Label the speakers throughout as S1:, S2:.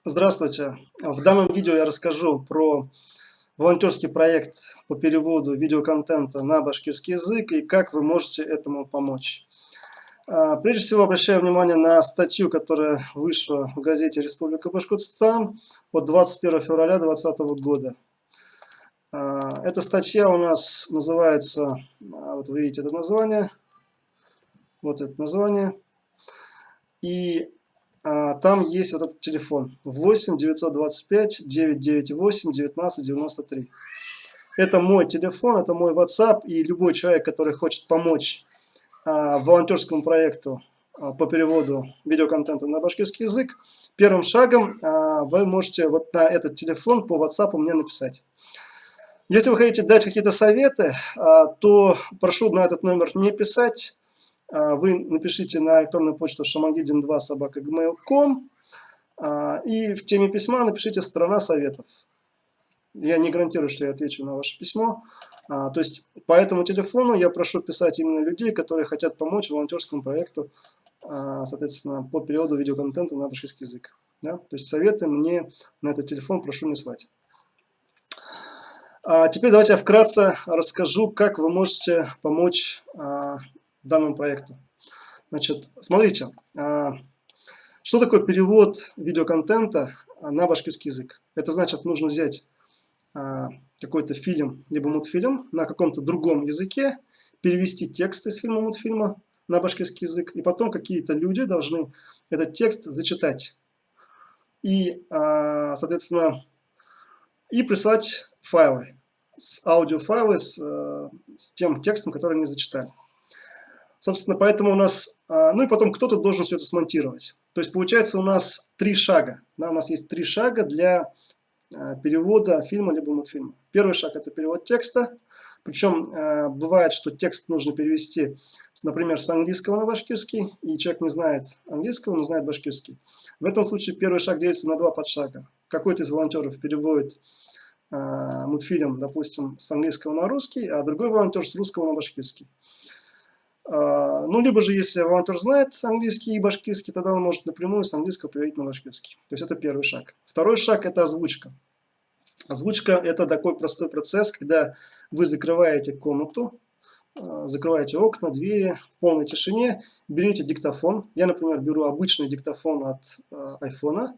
S1: Здравствуйте! В данном видео я расскажу про волонтерский проект по переводу видеоконтента на башкирский язык и как вы можете этому помочь. Прежде всего обращаю внимание на статью, которая вышла в газете «Республика Башкортостан» от 21 февраля 2020 года. Эта статья у нас называется, вот вы видите это название, и там есть вот этот телефон 8 925 998 1993. Это мой телефон, это мой WhatsApp, и любой человек, который хочет помочь волонтерскому проекту по переводу видеоконтента на башкирский язык, первым шагом вы можете вот на этот телефон по WhatsApp мне написать. Если вы хотите дать какие-то советы, то прошу на этот номер не писать. Вы напишите на электронную почту shamagidin2@gmail.com и в теме письма напишите «Страна советов». Я не гарантирую, что я отвечу на ваше письмо. То есть по этому телефону я прошу писать именно людей, которые хотят помочь волонтерскому проекту, соответственно, по переводу видеоконтента на башкирский язык. Да? То есть советы мне на этот телефон прошу не слать. Теперь давайте я вкратце расскажу, как вы можете помочь данному проекту. Значит, смотрите, что такое перевод видеоконтента на башкирский язык? Это значит, нужно взять какой-то фильм, либо мультфильм на каком-то другом языке, перевести текст из фильма, мультфильма на башкирский язык, и потом какие-то люди должны этот текст зачитать. И, соответственно, и прислать файлы, аудиофайлы с тем текстом, который они зачитали. Собственно, поэтому у нас, ну и потом кто-то должен все это смонтировать. То есть получается у нас 3 шага. Да, у нас есть 3 шага для перевода фильма либо мультфильма. Первый шаг — это перевод текста. Причем бывает, что текст нужно перевести, например, с английского на башкирский, и человек не знает английского, но знает башкирский. В этом случае первый шаг делится на 2 подшага. Какой-то из волонтеров переводит мультфильм, допустим, с английского на русский, а другой волонтер с русского на башкирский. Ну, либо же, если волонтер знает английский и башкирский, тогда он может напрямую с английского переводить на башкирский. То есть это первый шаг. Второй шаг — это озвучка. Озвучка — это такой простой процесс, когда вы закрываете комнату, закрываете окна, двери в полной тишине, берете диктофон. Я, например, беру обычный диктофон от айфона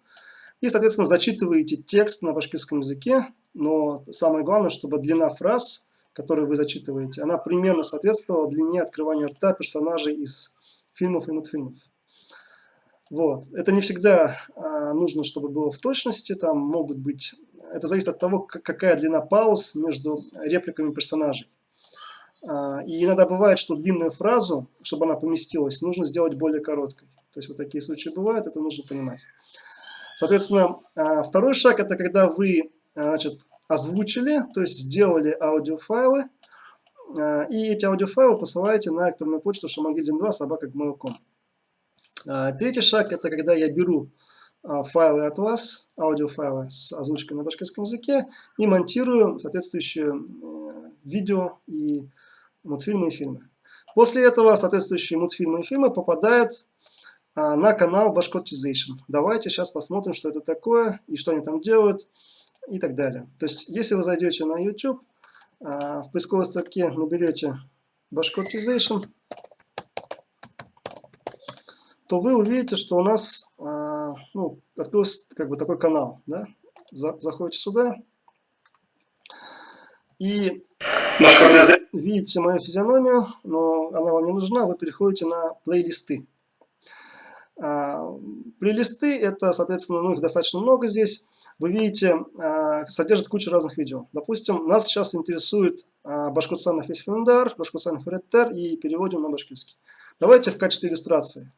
S1: и, соответственно, зачитываете текст на башкирском языке. Но самое главное, чтобы длина фраз, которые вы зачитываете, она примерно соответствовала длине открывания рта персонажей из фильмов и мультфильмов. Вот. Это не всегда нужно, чтобы было в точности. Там могут быть... Это зависит от того, какая длина пауз между репликами персонажей. И иногда бывает, что длинную фразу, чтобы она поместилась, нужно сделать более короткой. То есть вот такие случаи бывают, это нужно понимать. Соответственно, второй шаг — это когда вы, значит, озвучили, то есть сделали аудиофайлы, и эти аудиофайлы посылаете на электронную почту shamagidin2@gmail.com. Третий шаг — это когда я беру файлы от вас, аудиофайлы с озвучкой на башкирском языке, и монтирую соответствующие видео и мультфильмы и фильмы. После этого соответствующие мультфильмы и фильмы попадают на канал Bashkortization. Давайте сейчас посмотрим, что это такое и что они там делают и так далее. То есть, если вы зайдете на YouTube, в поисковой строке наберете Bashkortization, то вы увидите, что у нас открылся как бы такой канал. Да? Заходите сюда и видите мою физиономию, но она вам не нужна, вы переходите на плейлисты. Плейлисты — это, соответственно, их достаточно много здесь. Вы видите, содержит кучу разных видео. Допустим, нас сейчас интересует Башкортостан на Фесфиндар, Башкортостан Фуреттер, и переводим на башкирский. Давайте в качестве иллюстрации.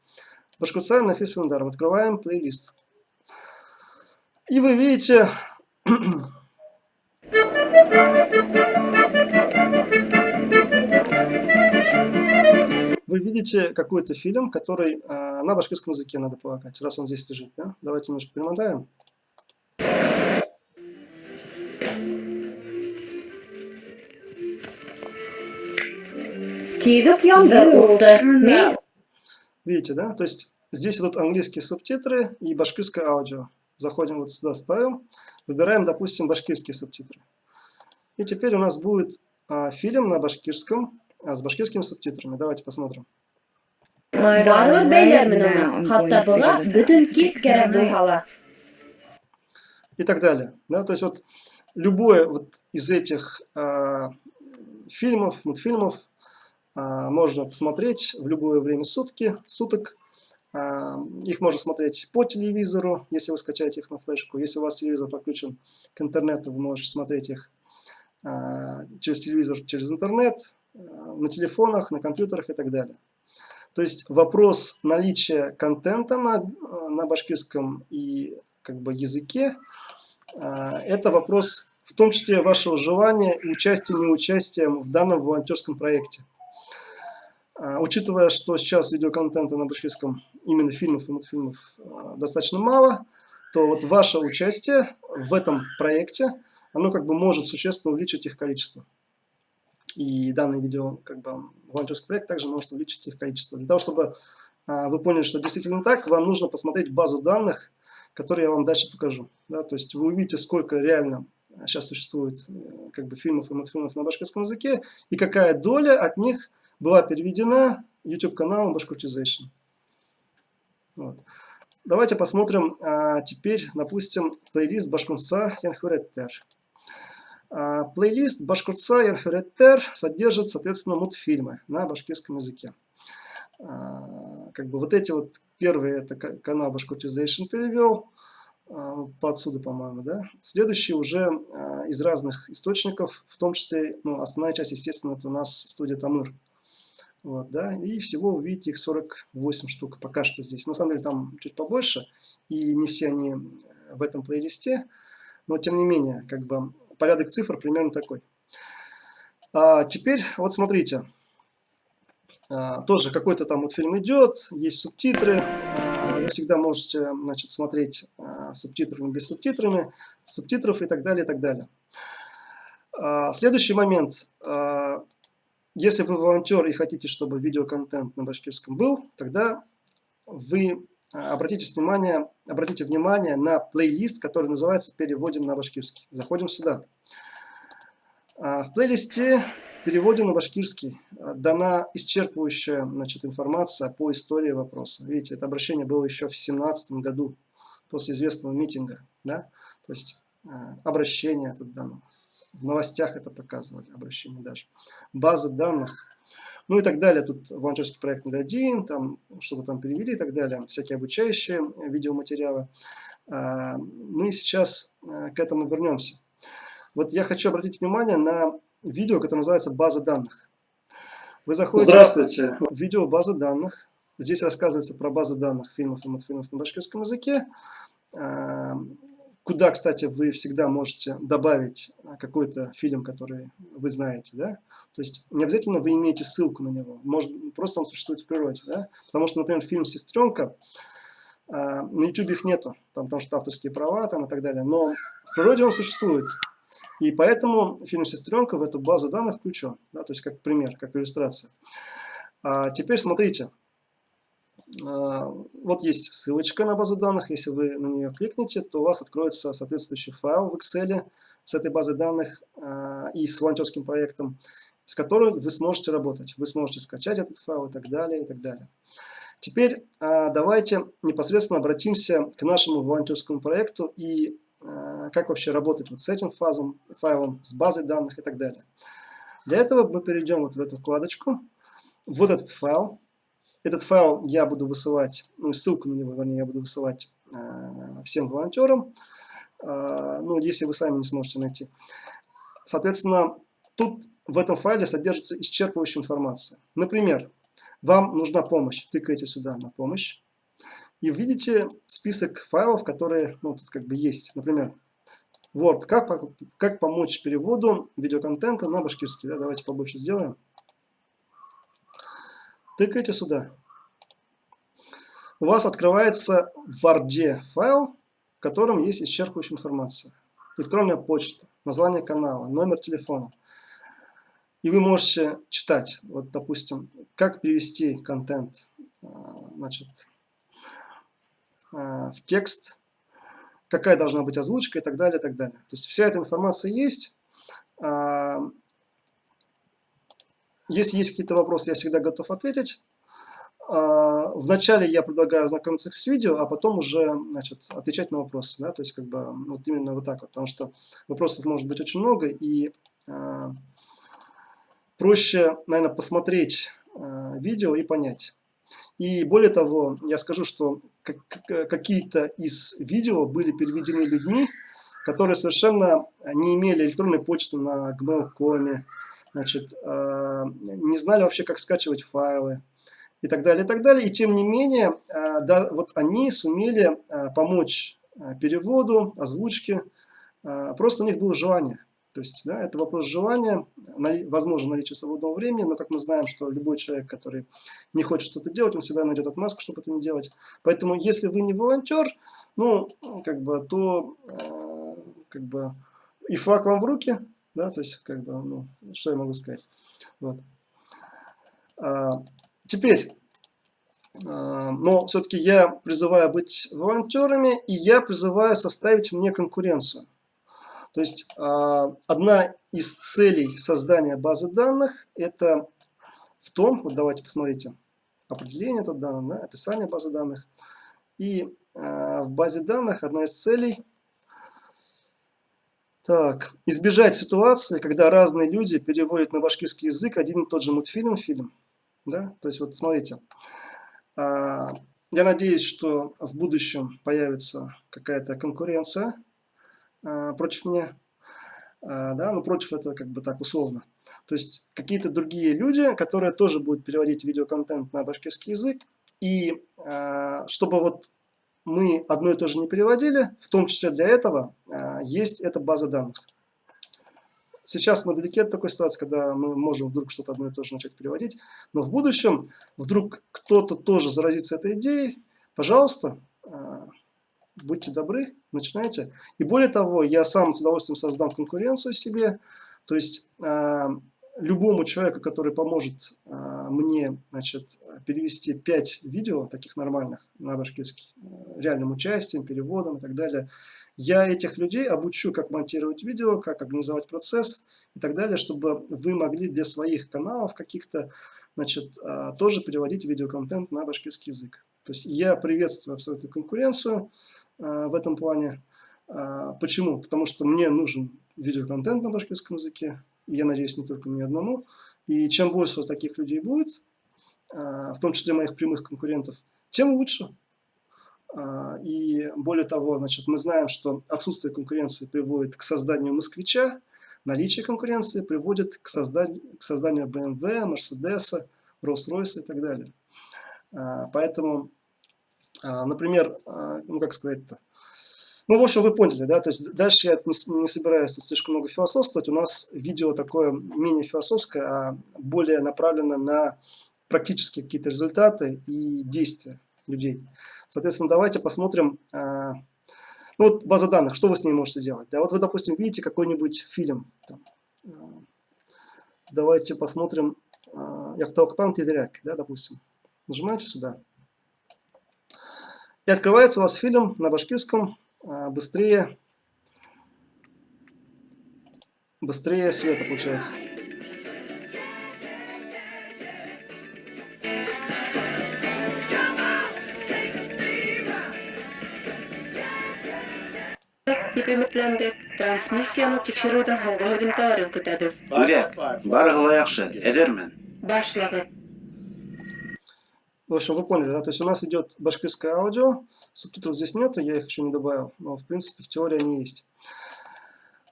S1: Башкортостан на Фесфиндар. Открываем плейлист. И вы видите... Вы видите какой-то фильм, который на башкирском языке, надо полагать, раз он здесь лежит. Да? Давайте немножко перемотаем. Видите, да? То есть здесь идут английские субтитры и башкирское аудио. Заходим вот сюда, ставим, выбираем, допустим, башкирские субтитры. И теперь у нас будет фильм на башкирском, с башкирскими субтитрами. Давайте посмотрим.
S2: Барлык бәйләр менә хатта буга бүтән кис кәрәк булһала.
S1: И так далее. Да? То есть вот любое вот из этих фильмов, мультфильмов можно посмотреть в любое время суток. Их можно смотреть по телевизору, если вы скачаете их на флешку. Если у вас телевизор подключен к интернету, вы можете смотреть их через телевизор, через интернет, на телефонах, на компьютерах и так далее. То есть вопрос наличия контента на башкирском и как бы языке, это вопрос в том числе вашего желания и участия, неучастия в данном волонтерском проекте. Учитывая, что сейчас видеоконтента на башкирском, именно фильмов и мультфильмов, достаточно мало, то вот ваше участие в этом проекте, оно как бы может существенно увеличить их количество. И данный видео, как бы, волонтерский проект также может увеличить их количество. Для того, чтобы вы поняли, что действительно так, вам нужно посмотреть базу данных, которую я вам дальше покажу. Да? То есть вы увидите, сколько реально сейчас существует как бы, фильмов и мультфильмов на башкирском языке, и какая доля от них была переведена YouTube-каналом Bashkirtization. Вот. Давайте посмотрим теперь, допустим, плейлист Башкиртса Янхуреттер. Плейлист Башкиртса Янхуреттер содержит, соответственно, мультфильмы на башкирском языке. Как бы вот эти вот первые, это канал Bashkirtization перевел, отсюда, по-моему, да. Следующие уже из разных источников, в том числе, ну, основная часть, естественно, это у нас студия Тамыр. Вот, да, и всего вы видите их 48 штук пока что здесь. На самом деле там чуть побольше, и не все они в этом плейлисте, но тем не менее, как бы порядок цифр примерно такой. Теперь вот смотрите, тоже какой-то там вот фильм идет, есть субтитры, вы всегда можете, значит, смотреть субтитрами, без субтитрами, субтитров и так далее, и так далее. Следующий момент. Если вы волонтер и хотите, чтобы видеоконтент на башкирском был, тогда вы обратите внимание на плейлист, который называется «Переводим на башкирский». Заходим сюда. В плейлисте «Переводим на башкирский» дана исчерпывающая, значит, информация по истории вопроса. Видите, это обращение было еще в 2017 году, после известного митинга. Да? То есть обращение тут дано. В новостях это показывали, обращение даже. Базы данных, ну и так далее. Тут волонтерский проект 01, там что-то там перевели и так далее. Всякие обучающие видеоматериалы. Мы сейчас к этому вернемся. Вот я хочу обратить внимание на видео, которое называется «База данных». Вы заходите в видео «База данных». Здесь рассказывается про базы данных фильмов и мультфильмов на башкирском языке. Куда, кстати, вы всегда можете добавить какой-то фильм, который вы знаете, да? То есть не обязательно вы имеете ссылку на него, может, просто он существует в природе, да? Потому что, например, фильм «Сестренка», на YouTube их нету, там, потому что авторские права там, и так далее, но в природе он существует. И поэтому фильм «Сестренка» в эту базу данных включен, да? То есть как пример, как иллюстрация. Теперь смотрите. Вот есть ссылочка на базу данных. Если вы на нее кликнете, то у вас откроется соответствующий файл в Excel с этой базой данных и с волонтерским проектом, с которым вы сможете работать. Вы сможете скачать этот файл и так далее, и так далее. Теперь давайте непосредственно обратимся к нашему волонтерскому проекту и как вообще работать вот с этим файлом, с базой данных и так далее. Для этого мы перейдем вот в эту вкладочку, вот этот файл. Этот файл я буду высылать, ну, ссылку на него, вернее, я буду высылать всем волонтерам, ну, если вы сами не сможете найти. Соответственно, тут в этом файле содержится исчерпывающая информация. Например, вам нужна помощь, тыкаете сюда на помощь, и видите список файлов, которые, ну, тут как бы есть. Например, Word, как помочь переводу видеоконтента на башкирский. Да, давайте побольше сделаем. Тыкайте сюда. У вас открывается в Word файл, в котором есть исчерпывающая информация. Электронная почта, название канала, номер телефона. И вы можете читать, вот, допустим, как перевести контент, значит, в текст, какая должна быть озвучка и так далее, и так далее. То есть вся эта информация есть. Если есть какие-то вопросы, я всегда готов ответить. Вначале я предлагаю ознакомиться с видео, а потом уже, значит, отвечать на вопросы, да, то есть как бы вот именно вот так вот, потому что вопросов может быть очень много, и проще, наверное, посмотреть видео и понять. И более того, я скажу, что какие-то из видео были переведены людьми, которые совершенно не имели электронной почты на Gmail.com, значит, не знали вообще, как скачивать файлы и так далее, и так далее. И тем не менее, да, вот они сумели помочь переводу, озвучке, просто у них было желание. То есть, да, это вопрос желания, возможно, наличие свободного времени, но, как мы знаем, что любой человек, который не хочет что-то делать, он всегда найдет отмазку, чтобы это не делать. Поэтому, если вы не волонтер, ну, как бы, то, как бы, и флаг вам в руки, да, то есть, как бы, ну, что я могу сказать. Вот. Теперь, но все-таки я призываю быть волонтерами, и я призываю составить мне конкуренцию. То есть одна из целей создания базы данных это в том, вот давайте посмотрите, определение этого данных, да, описание базы данных. И в базе данных одна из целей так, избежать ситуации, когда разные люди переводят на башкирский язык один и тот же мультфильм, фильм. Да? То есть вот смотрите, я надеюсь, что в будущем появится какая-то конкуренция против меня. Да, но против это как бы так условно. То есть какие-то другие люди, которые тоже будут переводить видеоконтент на башкирский язык. И чтобы вот мы одно и то же не переводили, в том числе для этого есть эта база данных. Сейчас мы далеки от такой ситуации, когда мы можем вдруг что-то одно и то же начать переводить. Но в будущем вдруг кто-то тоже заразится этой идеей. Пожалуйста, будьте добры, начинайте. И более того, я сам с удовольствием создам конкуренцию себе. То есть любому человеку, который поможет мне, значит, перевести 5 видео, таких нормальных, на башкирский, реальным участием, переводом и так далее, я этих людей обучу, как монтировать видео, как организовать процесс и так далее, чтобы вы могли для своих каналов каких-то, значит, тоже переводить видеоконтент на башкирский язык. То есть я приветствую абсолютно конкуренцию в этом плане. Почему? Потому что мне нужен видеоконтент на башкирском языке, и я надеюсь, не только мне одному. И чем больше таких людей будет, в том числе моих прямых конкурентов, тем лучше. И более того, значит, мы знаем, что отсутствие конкуренции приводит к созданию москвича, наличие конкуренции приводит к созданию BMW, Mercedes, Rolls-Royce и так далее. Поэтому, например, ну как сказать-то, ну, в общем, вы поняли, да, то есть дальше я не собираюсь тут слишком много философствовать, у нас видео такое менее философское, а более направлено на практические какие-то результаты и действия людей. Соответственно, давайте посмотрим, ну вот база данных, что вы с ней можете делать. Да, вот вы, допустим, видите какой-нибудь фильм, там, давайте посмотрим, Яхтауктан Тедеряк, да, допустим, нажимаете сюда, и открывается у вас фильм на башкирском, быстрее света получается.
S3: Деп үмітлендік. Трансмиссияны текшеруден хоңғы хөдімталарын күтәбіз.
S4: Үлек, барғыла яқшы, эдермен.
S3: Башлагы.
S1: В общем, вы поняли, да? То есть у нас идет башкирское аудио, субтитров здесь нету, я их еще не добавил, но в принципе в теории они есть.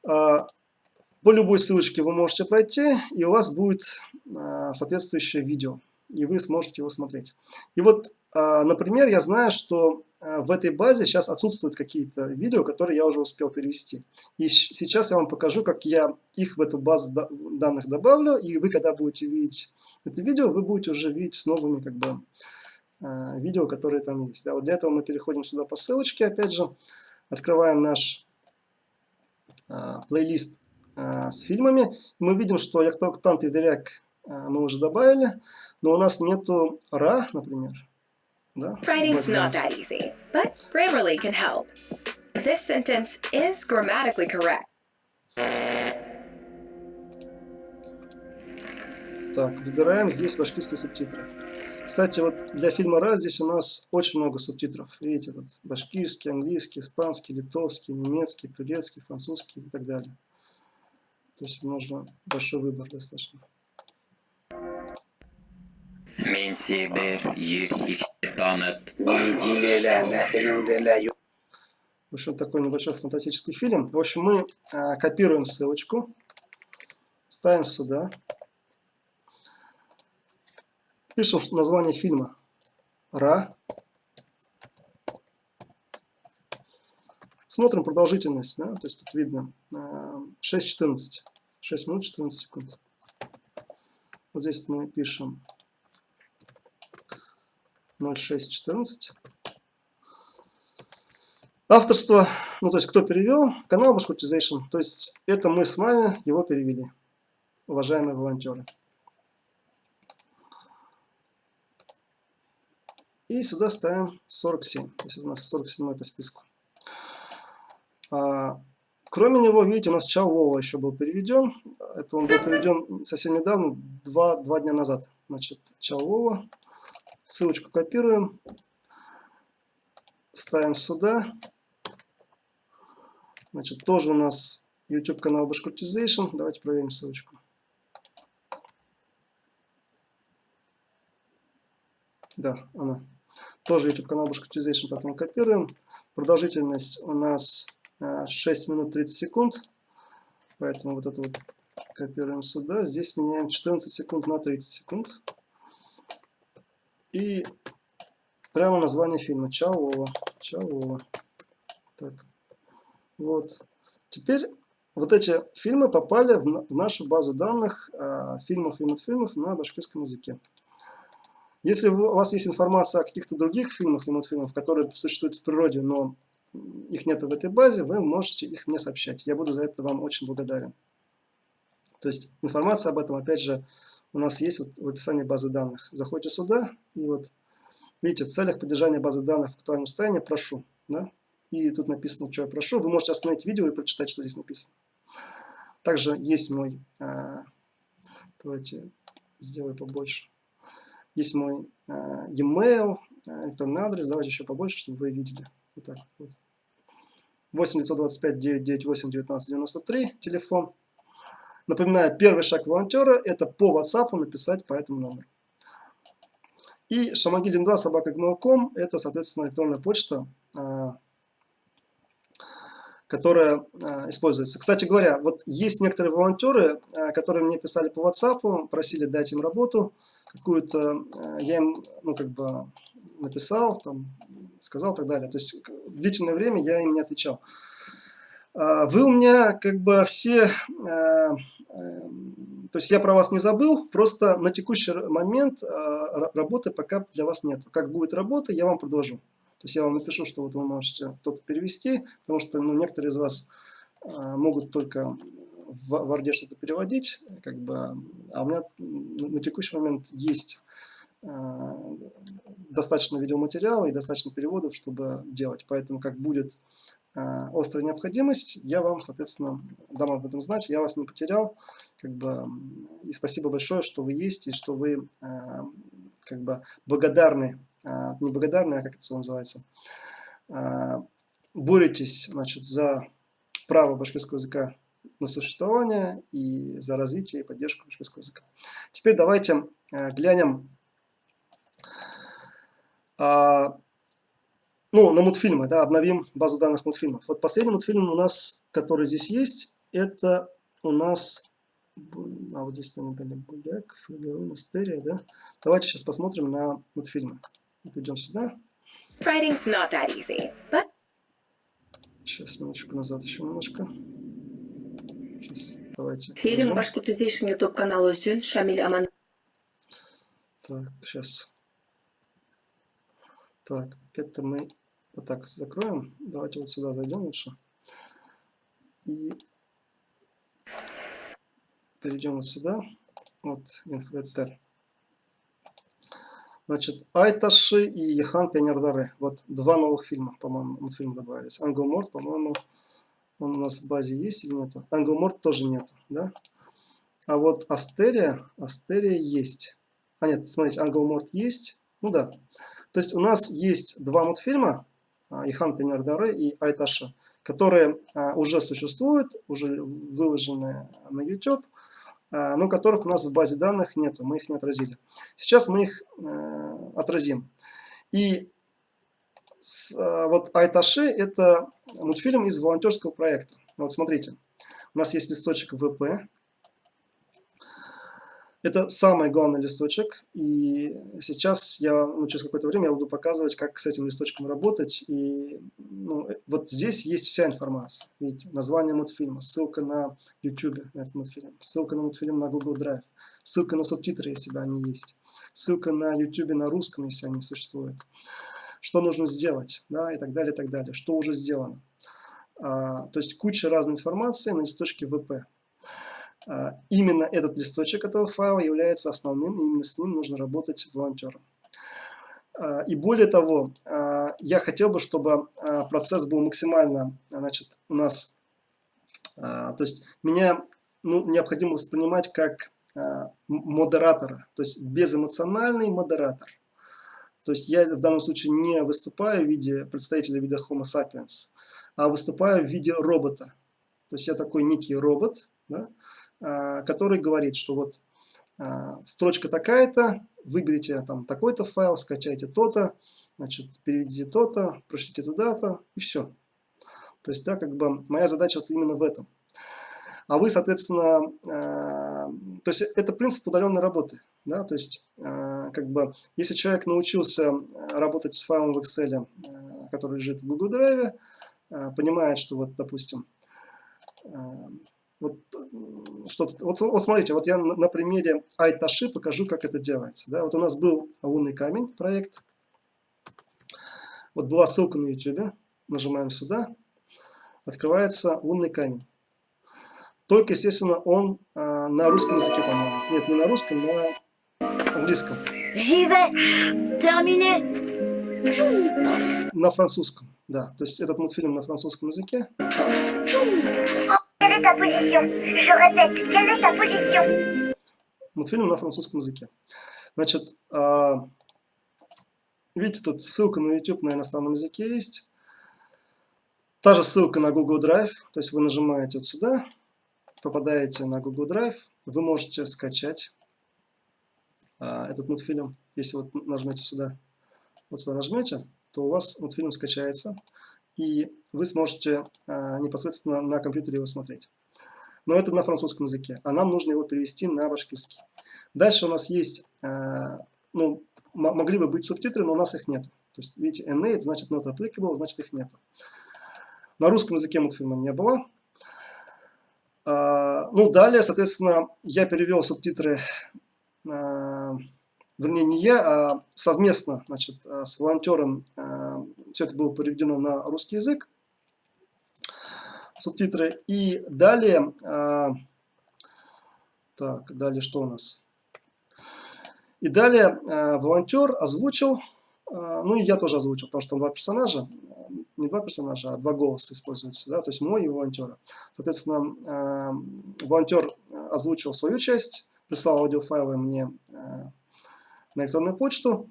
S1: По любой ссылочке вы можете пройти, и у вас будет соответствующее видео, и вы сможете его смотреть. И вот, например, я знаю, что в этой базе сейчас отсутствуют какие-то видео, которые я уже успел перевести. И сейчас я вам покажу, как я их в эту базу данных добавлю, и вы, когда будете видеть это видео, вы будете уже видеть с новыми как бы видео, которые там есть. Да, вот для этого мы переходим сюда по ссылочке, опять же, открываем наш плейлист с фильмами. Мы видим, что Яхтауктан Тедеряк мы уже добавили, но у нас нету Ра, например. Да?
S5: Writing's not that easy, but Grammarly can help.
S2: This sentence is grammatically correct.
S1: Так, выбираем здесь башкирские субтитры. Кстати, вот для фильма «Раз» здесь у нас очень много субтитров. Видите, тут башкирский, английский, испанский, литовский, немецкий, турецкий, французский и так далее. То есть можно большой выбор достаточно.
S5: Мен себе танет.
S1: В общем, такой небольшой фантастический фильм. В общем, мы копируем ссылочку, ставим сюда, пишем название фильма «Ра». Смотрим продолжительность, да? То есть тут видно 6:14, 6 минут 14 секунд. Вот здесь мы пишем 06:14. Авторство, ну то есть кто перевел, канал Bashkirtization, то есть это мы с вами его перевели, уважаемые волонтеры. И сюда ставим 47, то есть у нас 47 по списку. Кроме него, видите, у нас Чао Вова еще был переведен. Это он был переведен совсем недавно, два дня назад. Значит, Чао Вова. Ссылочку копируем. Ставим сюда. Значит, тоже у нас YouTube канал Bashkirtization. Давайте проверим ссылочку. Да, она. Тоже YouTube канал Bashkirtization, поэтому копируем. Продолжительность у нас 6 минут 30 секунд. Поэтому вот это вот копируем сюда. Здесь меняем 14 секунд на 30 секунд. И прямо название фильма. Чао Вова. Чао Вова. Так. Вот. Теперь вот эти фильмы попали в нашу базу данных фильмов и мультфильмов на башкирском языке. Если у вас есть информация о каких-то других фильмах и мультфильмах, которые существуют в природе, но их нет в этой базе, вы можете их мне сообщать. Я буду за это вам очень благодарен. То есть информация об этом, опять же, у нас есть вот в описании базы данных. Заходите сюда, и вот видите, в целях поддержания базы данных в актуальном состоянии прошу. Да? И тут написано, что я прошу. Вы можете остановить видео и прочитать, что здесь написано. Также есть мой... давайте сделаю побольше. Есть мой e-mail, электронный адрес. Давайте еще побольше, чтобы вы видели. Вот так вот. 8-925-998-1993 телефон. Напоминаю, первый шаг волонтера — это по WhatsApp написать по этому номеру. И shamagilin2@gmail.com — это, соответственно, электронная почта, которая используется. Кстати говоря, вот есть некоторые волонтеры, которые мне писали по WhatsApp, просили дать им работу какую-то, я им, ну, как бы написал, там, сказал и так далее. То есть длительное время я им не отвечал. Вы у меня как бы все, то есть я про вас не забыл, просто на текущий момент работы пока для вас нет. Как будет работа, я вам предложу. То есть я вам напишу, что вот вы можете кто-то перевести, потому что ну, некоторые из вас могут только в Word что-то переводить, как бы, а у меня на текущий момент есть достаточно видеоматериала и достаточно переводов, чтобы делать. Поэтому как будет острая необходимость, я вам, соответственно, дам об этом знать. Я вас не потерял, как бы, и спасибо большое, что вы есть и что вы как бы благодарны, не благодарны, а как это называется, боретесь, значит, за право башкирского языка на существование и за развитие и поддержку башкирского языка. Теперь давайте глянем ну, на мультфильмы, да, обновим базу данных мультфильмов. Вот последний мультфильм у нас, который здесь есть, это у нас, вот здесь они дали Буляк, Монастерия, да. Давайте сейчас посмотрим на мультфильмы. Вот идем сюда.
S2: Writing's not that easy, but
S1: Сейчас, минуточку назад еще немножко. Сейчас, давайте.
S3: Фильм Bashkirtization YouTube каналы үшін Шамиль Аман.
S1: Так, сейчас. Так, это мы вот так закроем. Давайте вот сюда зайдем лучше. И перейдем вот сюда. Вот, Инфреттер. Значит, Айташи и Ехан Пионердаре. Вот два новых фильма, по-моему, мультфильмы добавились. Ангелморт, по-моему, он у нас в базе есть или нету? Ангелморт тоже нету, да? А вот Астерия есть. А нет, смотрите, Ангелморт есть. Ну да. То есть у нас есть два мультфильма, Ихан Пионердаре и Айташи, которые уже существуют, уже выложены на YouTube, но которых у нас в базе данных нету, мы их не отразили. Сейчас мы их отразим. И вот Айташи — это мультфильм из волонтерского проекта. Вот смотрите, у нас есть листочек ВП. Это самый главный листочек, и сейчас через какое-то время я буду показывать, как с этим листочком работать. И вот здесь есть вся информация. Видите, название мультфильма, ссылка на YouTube на этот мультфильм, ссылка на мультфильм на Google Drive, ссылка на субтитры, если они есть, ссылка на YouTube на русском, если они существуют, что нужно сделать, да, и так далее, что уже сделано. То есть куча разной информации на листочке ВП. Именно этот листочек этого файла является основным, и именно с ним нужно работать волонтерам. И более того, я хотел бы, чтобы процесс был максимально, значит, у нас, то есть меня необходимо воспринимать как модератора, то есть безэмоциональный модератор. То есть я в данном случае не выступаю в виде представителя вида Homo sapiens, а выступаю в виде робота. То есть я такой некий робот, да, который говорит, что вот строчка такая-то, выберите там такой-то файл, скачайте то-то, значит, переведите то-то, пришлите туда-то, и все. То есть, да, как бы моя задача вот именно в этом. А вы, соответственно, то есть это принцип удаленной работы. Да? То есть, как бы, если человек научился работать с файлом в Excel, который лежит в Google Drive, понимает, что вот, допустим, вот смотрите, вот я на примере Айташи покажу, как это делается. Да? Вот у нас был лунный камень проект. Вот была ссылка на YouTube. Нажимаем сюда. Открывается лунный камень. Только, естественно, он на русском языке, по-моему. Нет, не на русском, на английском. На французском, да. То есть этот мультфильм на французском языке. Мультфильм на французском языке. Значит, видите, тут ссылка на YouTube на иностранном языке есть. Та же ссылка на Google Drive. То есть вы нажимаете вот сюда, попадаете на Google Drive. Вы можете скачать этот мультфильм. Если вот нажмете сюда, вот сюда нажмете, то у вас мультфильм скачается. И вы сможете непосредственно на компьютере его смотреть. Но это на французском языке, а нам нужно его перевести на башкирский. Дальше у нас есть, могли бы быть субтитры, но у нас их нет. То есть, видите, N8, значит not applicable, значит их нет. На русском языке мультфильма не было. Далее, соответственно, я перевел субтитры, вернее, не я, а совместно, значит, с волонтером все это было переведено на русский язык. Субтитры. И далее, далее что у нас? И далее волонтер озвучил, и я тоже озвучил, потому что там два персонажа, не два персонажа, а два голоса используются, да, то есть мой и волонтера. Соответственно, волонтер озвучил свою часть, прислал аудиофайлы мне на электронную почту,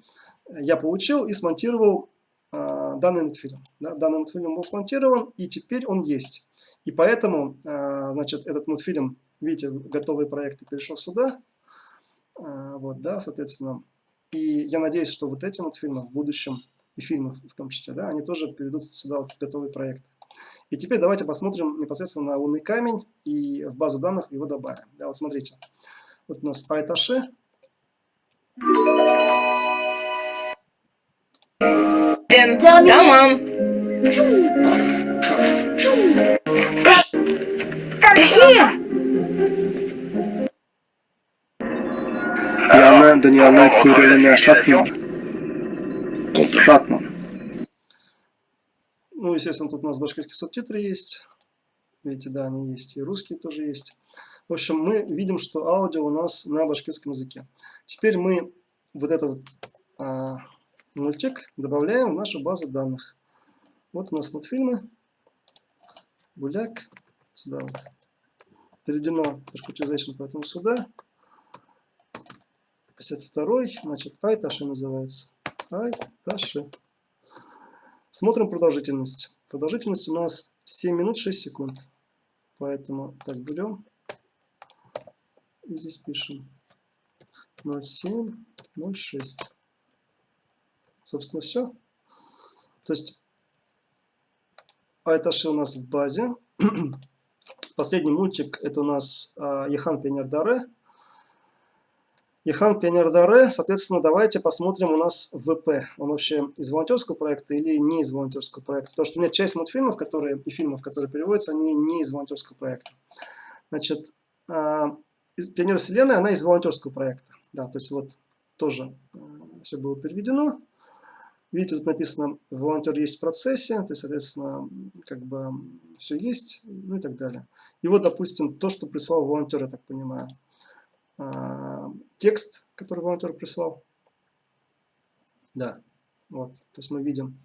S1: я получил и смонтировал данный мультфильм. Да, данный мультфильм был смонтирован, и теперь он есть. И поэтому, значит, этот мультфильм, видите, готовые проекты перешел сюда. Вот, да, соответственно. И я надеюсь, что вот эти мультфильмы в будущем, и фильмы в том числе, да, они тоже перейдут сюда вот готовые проекты. И теперь давайте посмотрим непосредственно на лунный камень и в базу данных его добавим. Да, вот смотрите. Вот у нас Айташи.
S2: Tamam.
S1: Yana dünyana kuyruğunu şatman. Шатман. Естественно, тут у нас башкирские субтитры есть. Видите, да, они есть. И русские тоже есть. В общем, мы видим, что аудио у нас на башкирском языке. Теперь мы вот это вот мультик добавляем в нашу базу данных. Вот у нас мультфильмы. Гуляк. Сюда вот. Переведено Pashkutization, поэтому сюда. 52-й, значит, Айташи называется. Айташи. Смотрим продолжительность. Продолжительность у нас 7 минут 6 секунд. Поэтому так берем и здесь пишем 0,706. Собственно, все. То есть Айташи у нас в базе. Последний мультик это у нас Ехан Пенердаре. Ехан Пенердаре, соответственно, давайте посмотрим у нас ВП. Он вообще из волонтерского проекта или не из волонтерского проекта? Потому что у меня часть мультфильмов, и фильмов, которые переводятся, они не из волонтерского проекта. Значит, Пионер Вселенной, она из волонтерского проекта. Да, то есть вот тоже все было переведено. Видите, тут написано, волонтер есть в процессе, то есть, соответственно, как бы все есть, ну и так далее. И вот, допустим, то, что прислал волонтер, я так понимаю. Текст, который волонтер прислал. Да, вот, то есть мы видим,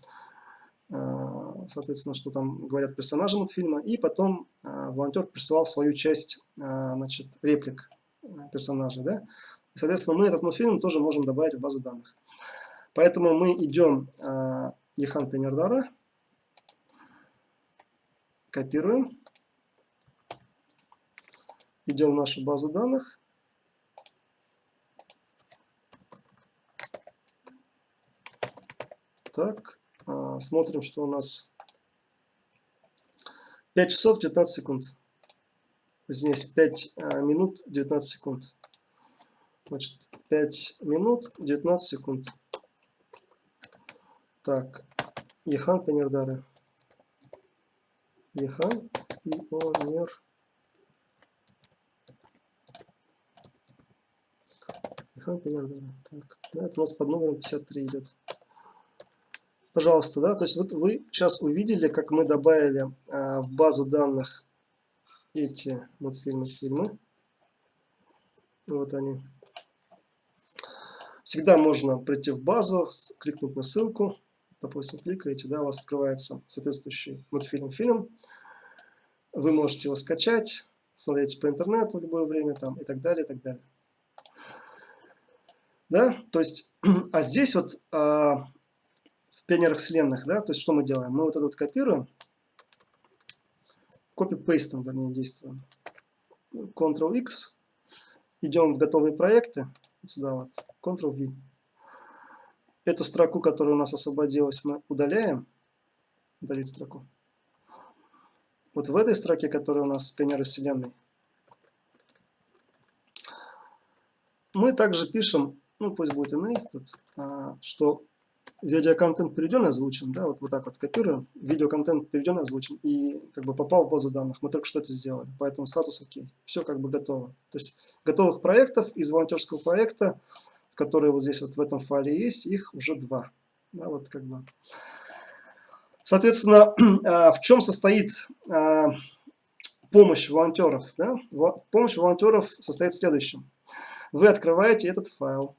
S1: соответственно, что там говорят персонажи мультфильма, и потом волонтер присылал свою часть, значит, реплик персонажей, да. И, соответственно, мы этот мультфильм тоже можем добавить в базу данных. Поэтому мы идем Ехан Пенердаре, копируем, идем в нашу базу данных. Так, смотрим, что у нас 5 часов 19 секунд. Здесь 5 минут 19 секунд. Значит, 5 минут 19 секунд. Так, Ехан Пенердаре. Ехан Пенердаре. Ехан Пенердаре. Так, да, это у нас под номером 53 идет. Пожалуйста, да, то есть вот вы сейчас увидели, как мы добавили в базу данных эти мультфильмы, фильмы. Вот они. Всегда можно прийти в базу, кликнуть на ссылку. Допустим, кликаете, да, у вас открывается соответствующий мультфильм, фильм. Вы можете его скачать, смотреть по интернету в любое время там, и так далее, и так далее. Да, то есть, а здесь вот в пионерах вселенных, да, то есть что мы делаем? Мы вот это вот копируем, копи-пейстом, вернее, действуем. Ctrl-X, идем в готовые проекты, вот сюда вот, Ctrl-V. Эту строку, которая у нас освободилась, мы удаляем. Удалить строку. Вот в этой строке, которая у нас пионеры вселенной, мы также пишем, ну пусть будет NA, тут, что видеоконтент переведен и озвучен. Да, вот так вот копируем. Видеоконтент переведен и озвучен. И как бы попал в базу данных. Мы только что это сделали. Поэтому статус окей. Все как бы готово. То есть готовых проектов из волонтерского проекта, которые вот здесь вот в этом файле есть, их уже 2. Да, вот как бы. Соответственно, в чем состоит помощь волонтеров? Да? Помощь волонтеров состоит в следующем. Вы открываете этот файл,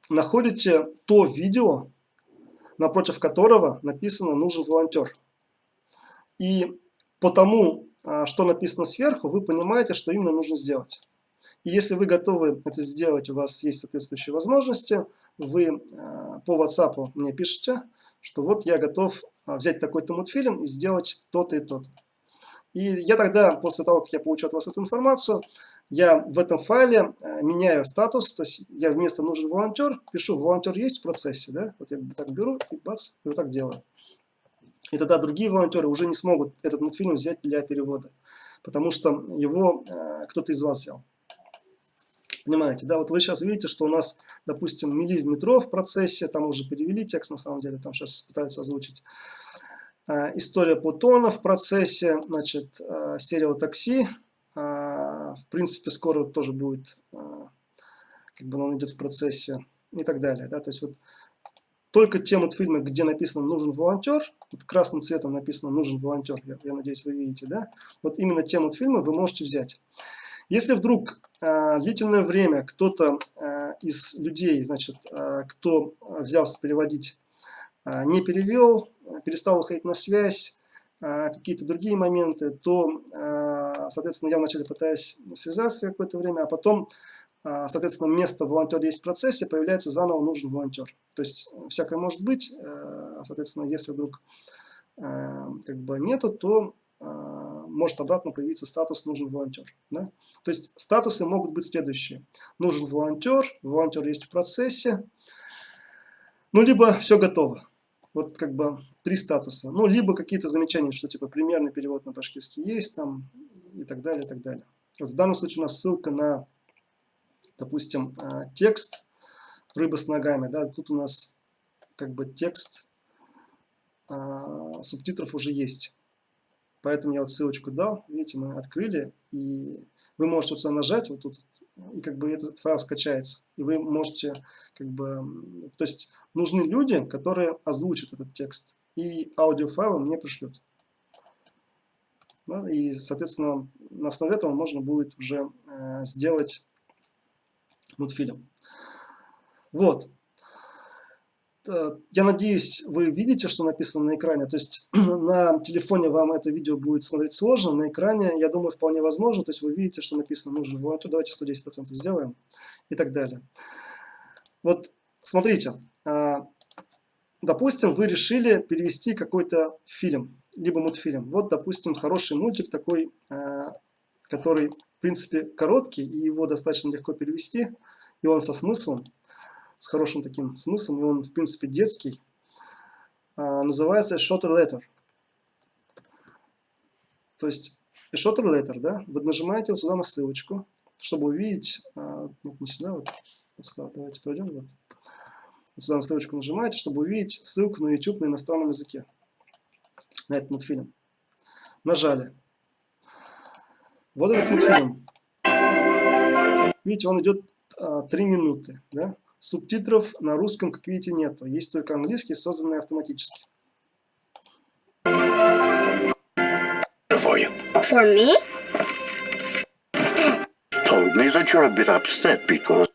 S1: находите то видео, напротив которого написано «нужен волонтер». И по тому, что написано сверху, вы понимаете, что именно нужно сделать. И если вы готовы это сделать, у вас есть соответствующие возможности, вы по WhatsApp мне пишете, что вот я готов взять такой-то мультфильм и сделать то-то и то-то. И я тогда, после того, как я получу от вас эту информацию, я в этом файле меняю статус, то есть я вместо «нужен волонтер» пишу «волонтер есть в процессе». Да? Вот я так беру и бац, и вот так делаю. И тогда другие волонтеры уже не смогут этот мультфильм взять для перевода, потому что его кто-то из вас взял. Понимаете, да, вот вы сейчас видите, что у нас, допустим, Мили в метро в процессе, там уже перевели текст, на самом деле, там сейчас пытаются озвучить. История Плутона в процессе, значит, сериал «Такси», в принципе, скоро тоже будет, как бы он идет в процессе и так далее, да, то есть вот только те мультфильмы, где написано «нужен волонтер», вот красным цветом написано «нужен волонтер», я надеюсь, вы видите, да, вот именно те мультфильмы вы можете взять. Если вдруг длительное время кто-то из людей, значит, кто взялся переводить, не перевел, перестал выходить на связь, какие-то другие моменты, то, соответственно, я вначале пытаюсь связаться какое-то время, а потом, соответственно, вместо волонтера есть в процессе, появляется заново нужен волонтер. То есть всякое может быть, соответственно, если вдруг как бы нету, то может обратно появиться статус «нужен волонтер». Да? То есть статусы могут быть следующие. Нужен волонтер, волонтер есть в процессе, ну, либо все готово. Вот как бы 3 статуса. Ну, либо какие-то замечания, что типа примерный перевод на башкирский есть там и так далее, и так далее. Вот в данном случае у нас ссылка на, допустим, текст «Рыба с ногами». Да? Тут у нас как бы текст субтитров уже есть. Поэтому я вот ссылочку дал. Видите, мы открыли, и вы можете вот сюда нажать, вот тут, и как бы этот файл скачается. И вы можете, как бы, то есть нужны люди, которые озвучат этот текст, и аудиофайлы мне пришлют. Да, и, соответственно, на основе этого можно будет уже сделать мультфильм. Вот. Я надеюсь, вы видите, что написано на экране. То есть на телефоне вам это видео будет смотреть сложно, на экране, я думаю, вполне возможно. То есть вы видите, что написано «нужен волонтер». Давайте 110% сделаем и так далее. Вот смотрите, допустим, вы решили перевести какой-то фильм, либо мультфильм. Вот, допустим, хороший мультик такой, который, в принципе, короткий, и его достаточно легко перевести, и он со смыслом. С хорошим таким смыслом, и он, в принципе, детский, называется Shorter Letter. То есть Shorter Letter, да, вы нажимаете вот сюда на ссылочку, чтобы увидеть, нет, не сюда, вот сюда, давайте пройдем, вот сюда на ссылочку нажимаете, чтобы увидеть ссылку на YouTube на иностранном языке, на этот мультфильм. Нажали. Вот этот мультфильм. Видите, он идет 3 минуты, да? Субтитров на русском, как видите, нету. Есть только английский, созданный автоматически.
S2: For me?
S6: Told me that you're a bit upset because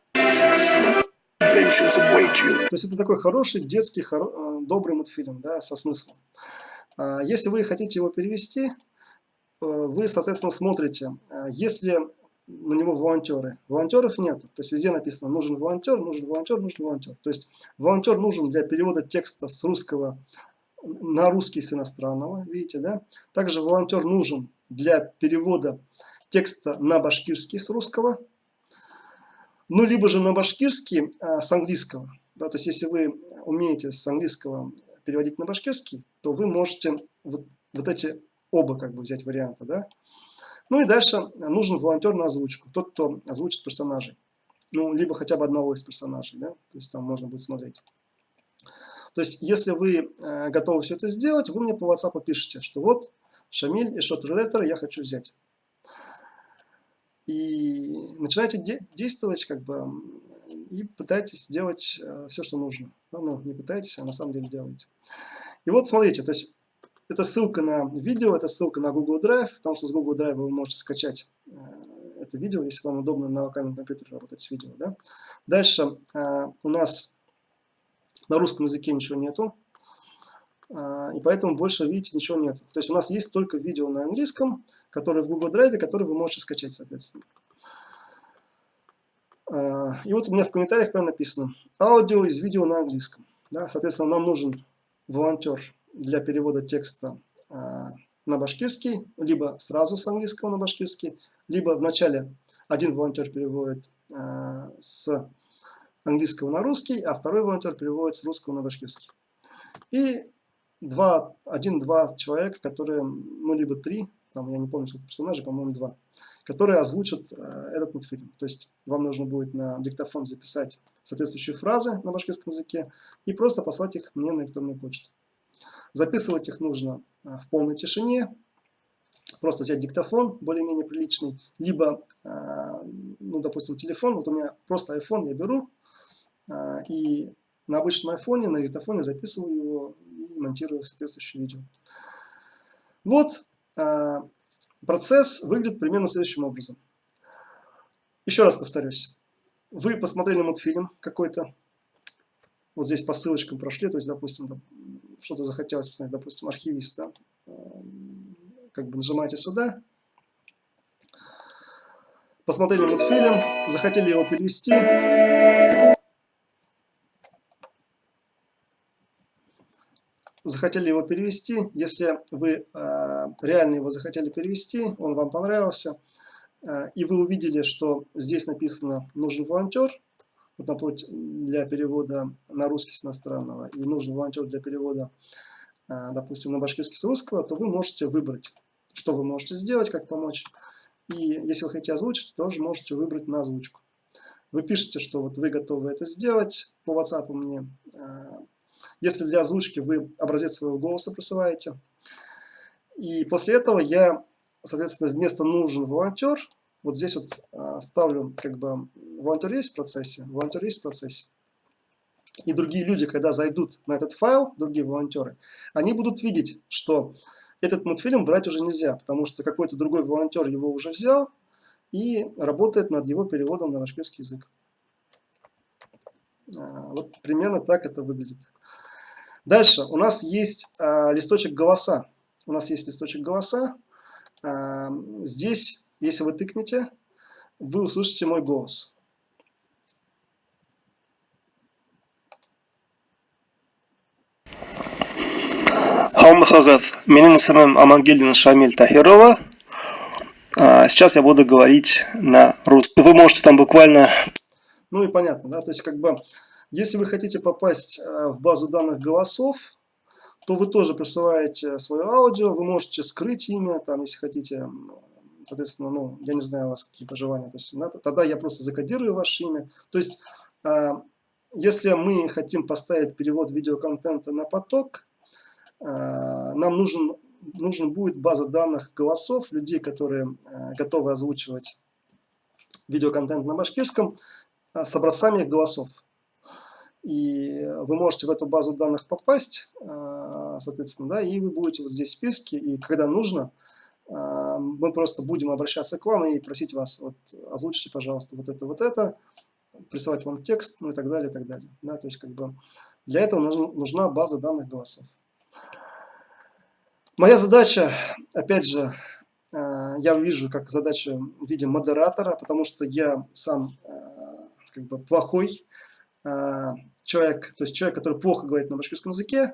S6: adventures await you.
S1: То есть это такой хороший, детский, добрый мультфильм, да, со смыслом. Если вы хотите его перевести, вы, соответственно, смотрите, если на него волонтеры. Волонтеров нет. То есть везде написано «нужен волонтер, нужен волонтер, нужен волонтер». То есть волонтер нужен для перевода текста с русского на русский с иностранного. Видите, да? Также волонтер нужен для перевода текста на башкирский с русского. Ну, либо же на башкирский с английского. Да? То есть если вы умеете с английского переводить на башкирский, то вы можете вот эти оба как бы взять варианты, да? Ну и дальше нужен волонтер на озвучку. Тот, кто озвучит персонажей. Ну, либо хотя бы одного из персонажей, да? То есть там можно будет смотреть. То есть, если вы готовы все это сделать, вы мне по WhatsApp пишете, что вот, Шамиль и Shorter Letter я хочу взять. И начинаете действовать, как бы, и пытаетесь сделать все, что нужно. Ну, не пытаетесь, а на самом деле делаете. И вот смотрите, то есть, это ссылка на видео, это ссылка на Google Drive, потому что с Google Drive вы можете скачать это видео, если вам удобно на локальном компьютере работать с видео. Да? Дальше у нас на русском языке ничего нету, и поэтому больше, видите, ничего нету. То есть у нас есть только видео на английском, которое в Google Drive, которое вы можете скачать, соответственно. И вот у меня в комментариях прямо написано «аудио из видео на английском». Да? Соответственно, нам нужен волонтер для перевода текста на башкирский, либо сразу с английского на башкирский, либо вначале один волонтер переводит с английского на русский, а второй волонтер переводит с русского на башкирский. И один-два человека, которые, ну, либо 3, там, я не помню, сколько персонажей, по-моему, 2, которые озвучат этот мультфильм. То есть вам нужно будет на диктофон записать соответствующие фразы на башкирском языке и просто послать их мне на электронную почту. Записывать их нужно в полной тишине, просто взять диктофон более-менее приличный, либо, ну, допустим, телефон, вот у меня просто iPhone я беру, и на обычном iPhone, на диктофоне записываю его и монтирую соответствующее видео. Вот процесс выглядит примерно следующим образом. Еще раз повторюсь. Вы посмотрели мультфильм какой-то, вот здесь по ссылочкам прошли, то есть, допустим, что-то захотелось посмотреть, допустим, архивист, да, как бы нажимаете сюда, посмотрели мультфильм, захотели его перевести, если вы реально его захотели перевести, он вам понравился, и вы увидели, что здесь написано «нужен волонтер», вот напротив, для перевода на русский с иностранного, и нужен волонтер для перевода, допустим, на башкирский с русского, то вы можете выбрать, что вы можете сделать, как помочь. И если вы хотите озвучить, тоже можете выбрать на озвучку. Вы пишете, что вот вы готовы это сделать по WhatsApp мне. Если для озвучки вы образец своего голоса присылаете. И после этого я, соответственно, вместо «нужен волонтер», вот здесь вот ставлю, как бы, волонтер есть в процессе, волонтер есть в процессе. И другие люди, когда зайдут на этот файл, другие волонтеры, они будут видеть, что этот мультфильм брать уже нельзя, потому что какой-то другой волонтер его уже взял и работает над его переводом на башкирский язык. Вот примерно так это выглядит. Дальше у нас есть листочек голоса. У нас есть листочек голоса. Здесь, если вы тыкнете, вы услышите мой голос. Менің исемім Амангельдин Шамиль Тахирова. Сейчас я буду говорить на русском. Вы можете там буквально... Ну и понятно, да, то есть как бы, если вы хотите попасть в базу данных голосов, то вы тоже присылаете свое аудио, вы можете скрыть имя, там, если хотите, соответственно, ну, я не знаю, у вас какие пожелания, то есть, тогда я просто закодирую ваше имя. То есть, если мы хотим поставить перевод видеоконтента на поток, нам нужен будет база данных голосов людей, которые готовы озвучивать видеоконтент на башкирском, с образцами их голосов. И вы можете в эту базу данных попасть, соответственно, да, и вы будете вот здесь в списке, и когда нужно, мы просто будем обращаться к вам и просить вас, вот, озвучите, пожалуйста, вот это, присылать вам текст, ну и так далее, и так далее. Да, то есть, как бы, для этого нужна база данных голосов. Моя задача, опять же, я вижу как задачу в виде модератора, потому что я сам как бы плохой человек, то есть человек, который плохо говорит на башкирском языке,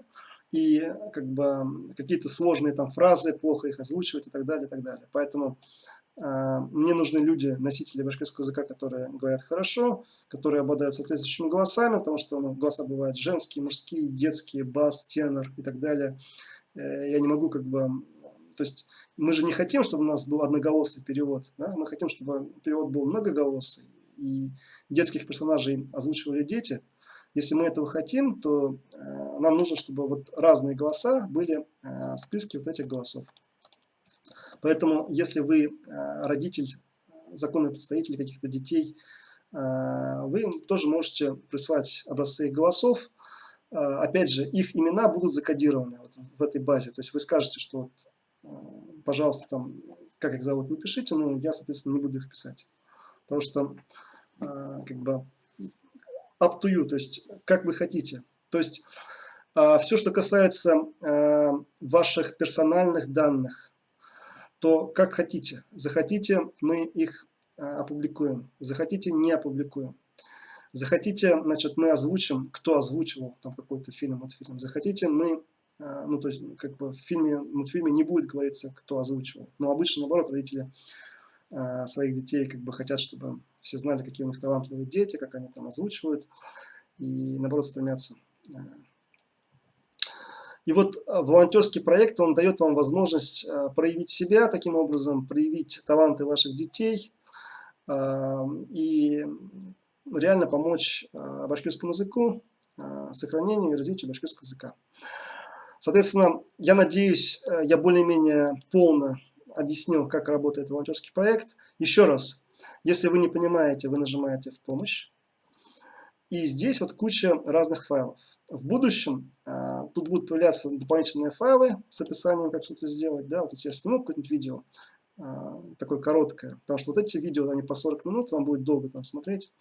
S1: и как бы какие-то сложные там фразы, плохо их озвучивать и так далее, и так далее. Поэтому мне нужны люди, носители башкирского языка, которые говорят хорошо, которые обладают соответствующими голосами, потому что голоса бывают женские, мужские, детские, бас, тенор и так далее. Я не могу как бы... То есть мы же не хотим, чтобы у нас был одноголосый перевод. Да? Мы хотим, чтобы перевод был многоголосый. И детских персонажей озвучивали дети. Если мы этого хотим, то нам нужно, чтобы вот разные голоса были в списке вот этих голосов. Поэтому, если вы родитель, законный представитель каких-то детей, вы тоже можете прислать образцы голосов. Опять же, их имена будут закодированы вот в этой базе. То есть вы скажете, что, пожалуйста, там, как их зовут, не пишите, но я, соответственно, не буду их писать. Потому что, как бы, up to you, то есть, как вы хотите. То есть, все, что касается ваших персональных данных, то как хотите. Захотите, мы их опубликуем. Захотите, не опубликуем. Захотите, значит, мы озвучим, кто озвучивал там какой-то фильм, мультфильм. Захотите, мы, ну, то есть, как бы в фильме, мультфильме не будет говориться, кто озвучивал. Но обычно, наоборот, родители своих детей как бы хотят, чтобы все знали, какие у них талантливые дети, как они там озвучивают. И, наоборот, стремятся. И вот волонтерский проект, он дает вам возможность проявить себя таким образом, проявить таланты ваших детей и реально помочь башкирскому языку, сохранению и развитию башкирского языка. Соответственно, я надеюсь, я более-менее полно объяснил, как работает волонтерский проект. Еще раз, если вы не понимаете, вы нажимаете «В помощь». И здесь вот куча разных файлов. В будущем тут будут появляться дополнительные файлы с описанием, как что-то сделать. Да, вот я сниму какое-нибудь видео, такое короткое, потому что вот эти видео, они по 40 минут, вам будет долго там смотреть,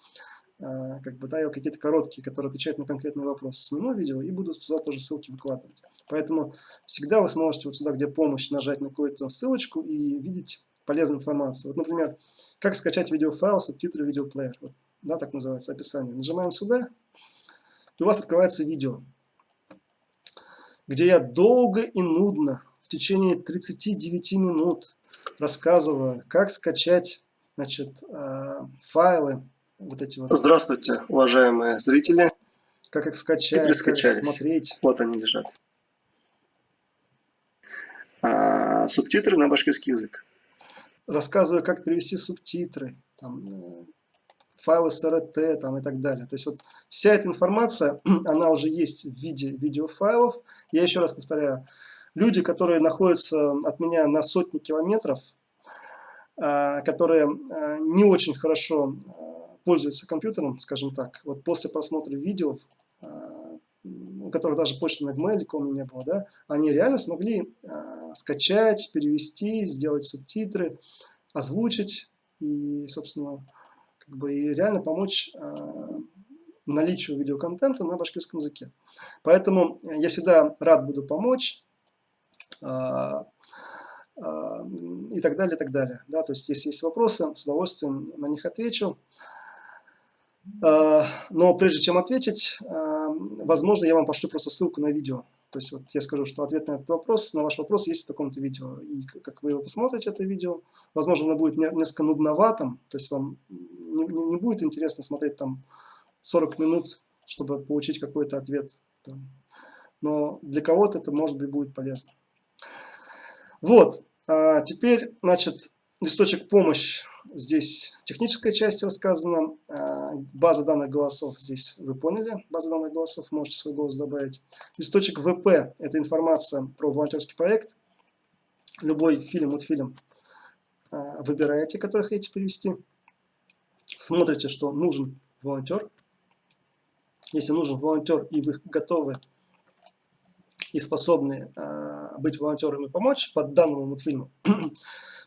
S1: как бы, да, я какие-то короткие, которые отвечают на конкретные вопросы, сниму видео и буду сюда тоже ссылки выкладывать. Поэтому всегда вы сможете вот сюда, где помощь, нажать на какую-то ссылочку и видеть полезную информацию. Вот, например, как скачать видеофайл, субтитры, видеоплеер. Вот, да, так называется описание. Нажимаем сюда, и у вас открывается видео, где я долго и нудно в течение 39 минут рассказываю, как скачать, значит, файлы, вот эти вот. Здравствуйте, уважаемые зрители. Как их скачать, как их смотреть. Вот они лежат. Субтитры на башкирский язык. Рассказываю, как перевести субтитры, там, файлы с РТ там, и так далее. То есть вот вся эта информация, она уже есть в виде видеофайлов. Я еще раз повторяю, люди, которые находятся от меня на сотни километров, которые не очень хорошо пользуются компьютером, скажем так, вот после просмотра видео, у которых даже почты на Gmail у меня не было, да, они реально смогли скачать, перевести, сделать субтитры, озвучить и, собственно, как бы и реально помочь наличию видеоконтента на башкирском языке. Поэтому я всегда рад буду помочь и так далее, и так далее. Да, то есть, если есть вопросы, с удовольствием на них отвечу. Но прежде чем ответить, возможно, я вам пошлю просто ссылку на видео. То есть вот я скажу, что ответ на этот вопрос, на ваш вопрос есть в таком-то видео. И как вы его посмотрите, это видео, возможно, оно будет несколько нудноватым, то есть вам не будет интересно смотреть там 40 минут, чтобы получить какой-то ответ. Там. Но для кого-то это, может быть, будет полезно. Вот, теперь, значит, листочек «Помощь». Здесь техническая часть рассказана, база данных голосов здесь вы поняли, база данных голосов, можете свой голос добавить. Листочек ВП – это информация про волонтерский проект. Любой фильм, мультфильм выбираете, который хотите перевести. Смотрите, что нужен волонтер. Если нужен волонтер и вы готовы и способны быть волонтером и помочь по данному мультфильму,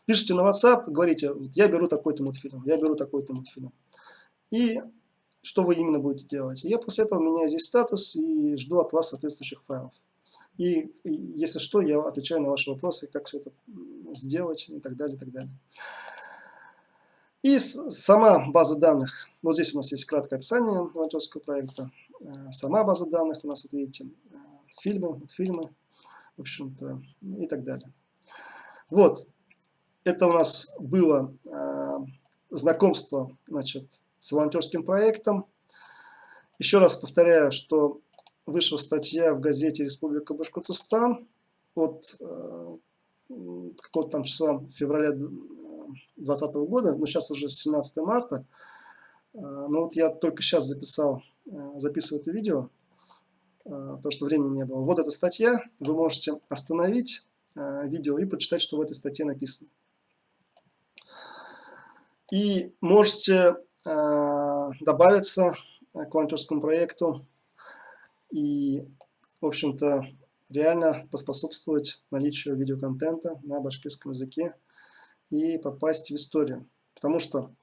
S1: пишите на WhatsApp, говорите, я беру такой-то мультфильм, я беру такой-то мультфильм. И что вы именно будете делать? Я после этого меняю здесь статус и жду от вас соответствующих файлов. И если что, я отвечаю на ваши вопросы, как все это сделать и так далее, и так далее. И сама база данных. Вот здесь у нас есть краткое описание волонтерского проекта. Сама база данных у нас, вот видите, фильмы, мультфильмы, в общем-то, и так далее. Вот. Это у нас было знакомство, значит, с волонтерским проектом. Еще раз повторяю, что вышла статья в газете «Республика Башкортостан» от какого-то там числа февраля 2020 года, но сейчас уже 17 марта. Но вот я только сейчас записываю это видео, потому что времени не было. Вот эта статья, вы можете остановить видео и прочитать, что в этой статье написано. И можете добавиться к волонтерскому проекту и, в общем-то, реально поспособствовать наличию видеоконтента на башкирском языке и попасть в историю. Потому что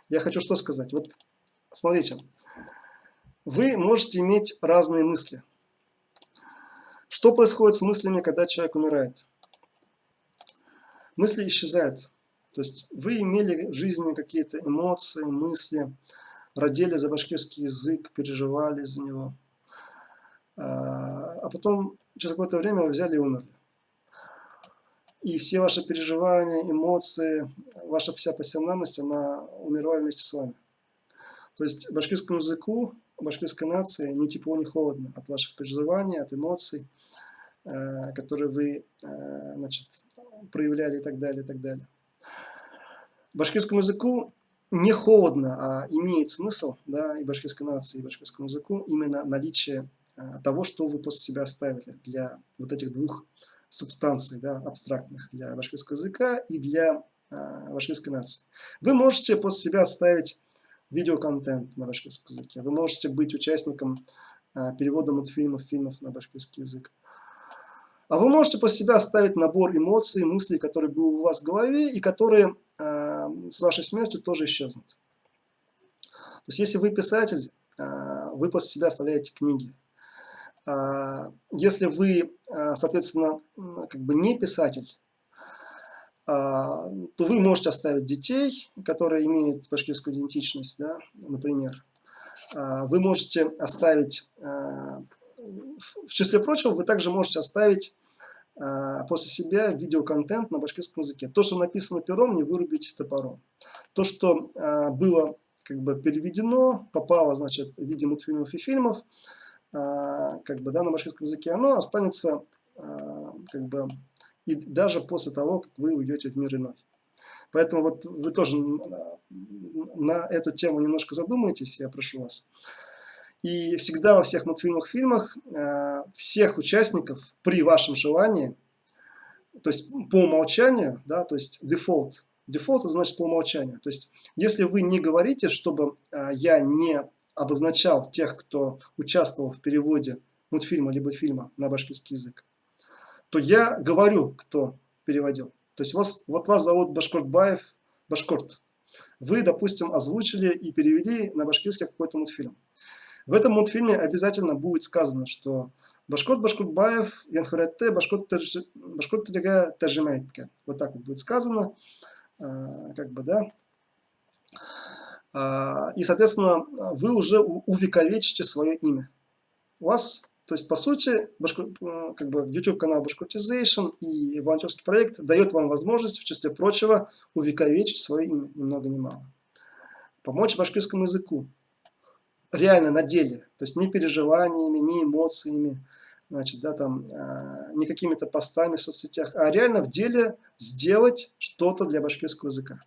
S1: я хочу что сказать. Вот смотрите, вы можете иметь разные мысли. Что происходит с мыслями, когда человек умирает? Мысли исчезают. То есть вы имели в жизни какие-то эмоции, мысли, родили за башкирский язык, переживали за него. А потом через какое-то время вы взяли и умерли. И все ваши переживания, эмоции, ваша вся пассионарность, она умерла вместе с вами. То есть башкирскому языку, башкирской нации ни тепло, ни холодно от ваших переживаний, от эмоций, которые вы, значит, проявляли и так далее, и так далее. Башкирскому языку не холодно, а имеет смысл, да, и башкирской нации, и башкирскому языку именно наличие того, что вы после себя оставили для вот этих двух субстанций, да, абстрактных, для башкирского языка и для башкирской нации. Вы можете после себя оставить видеоконтент на башкирском языке, вы можете быть участником перевода мультфильмов, фильмов на башкирский язык. А вы можете после себя оставить набор эмоций, мыслей, которые были у вас в голове и которые с вашей смертью тоже исчезнут. То есть, если вы писатель, вы после себя оставляете книги. Если вы, соответственно, как бы не писатель, то вы можете оставить детей, которые имеют башкирскую идентичность, да, например. Вы можете оставить, в числе прочего, вы также можете оставить после себя видеоконтент на башкирском языке. То, что написано пером, не вырубить топором. То, что было как бы переведено, попало, значит, в виде мультфильмов и фильмов, как бы, да, на башкирском языке, оно останется как бы и даже после того, как вы уйдете в мир иной. Поэтому вот вы тоже на эту тему немножко задумайтесь, я прошу вас. И всегда во всех мультфильмах, фильмах всех участников при вашем желании, то есть по умолчанию, да, то есть дефолт. Дефолт — это значит по умолчанию. То есть если вы не говорите, чтобы я не обозначал тех, кто участвовал в переводе мультфильма либо фильма на башкирский язык, то я говорю, кто переводил. То есть вот вас зовут Башкортбаев Башкорт. Вы, допустим, озвучили и перевели на башкирский какой-то мультфильм. В этом мультфильме обязательно будет сказано, что Башкорт Башкортбаев Янхуретте Башкорт Тежига Тежимейтке. Вот так вот будет сказано. Как бы, да. И, соответственно, вы уже увековечите свое имя. У вас, то есть, по сути, как бы YouTube-канал Bashkortization и волонтерский проект дает вам возможность, в числе прочего, увековечить свое имя, ни много ни мало. Помочь башкирскому языку. Реально, на деле. То есть, не переживаниями, не эмоциями, значит, да, там, не какими-то постами в соцсетях, а реально в деле сделать что-то для башкирского языка.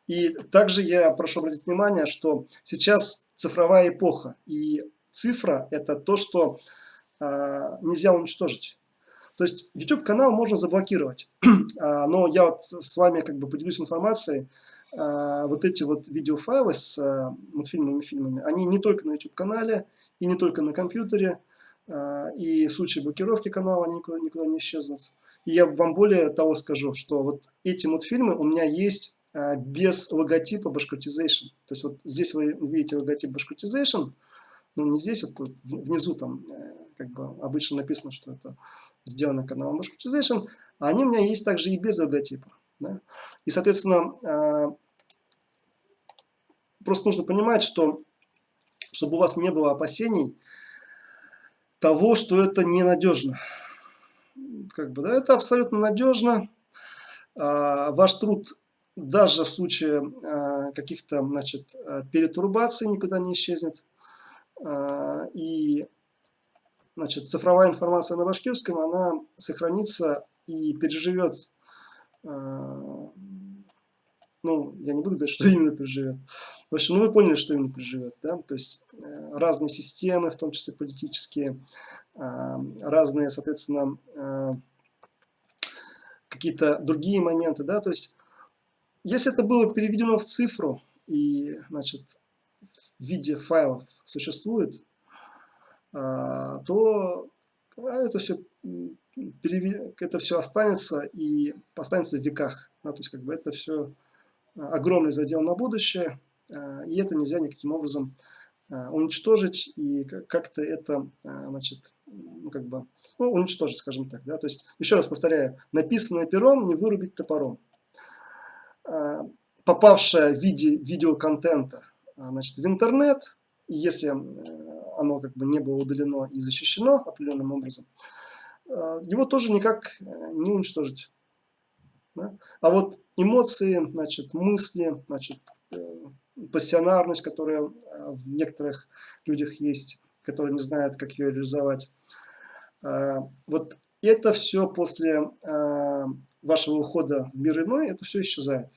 S1: И также я прошу обратить внимание, что сейчас цифровая эпоха, и цифра – это то, что нельзя уничтожить. То есть YouTube-канал можно заблокировать, но я вот с вами как бы поделюсь информацией. Вот эти вот видеофайлы с мультфильмами и фильмами, они не только на YouTube-канале и не только на компьютере, и в случае блокировки канала они никуда не исчезнут. И я вам более того скажу, что вот эти мультфильмы у меня есть без логотипа Bashkortization. То есть вот здесь вы видите логотип Bashkortization, но не здесь, вот внизу там как бы обычно написано, что это сделано каналом Bashkortization, а они у меня есть также и без логотипа. Да? И, соответственно, просто нужно понимать, что чтобы у вас не было опасений того, что это ненадежно. Как бы, да, это абсолютно надежно. Ваш труд даже в случае каких-то, значит, перетурбаций никуда не исчезнет. И, значит, цифровая информация на башкирском, она сохранится и переживет. Ну, я не буду говорить, что именно переживет. В общем, ну вы поняли, что именно переживет, да? То есть разные системы, в том числе политические, разные, соответственно, какие-то другие моменты, да? То есть если это было переведено в цифру и, значит, в виде файлов существует, то это все останется и останется в веках. Да? То есть как бы это все огромный задел на будущее, и это нельзя никаким образом уничтожить и как-то это, значит, ну, как бы, ну, уничтожить, скажем так. Да? То есть, еще раз повторяю, написанное пером не вырубить топором. Попавшее в виде видеоконтента, значит, в интернет, и если оно как бы не было удалено и защищено определенным образом, его тоже никак не уничтожить. Да? А вот эмоции, значит, мысли, значит, пассионарность, которая в некоторых людях есть, которые не знают, как ее реализовать. Вот это все после вашего ухода в мир иной, это все исчезает.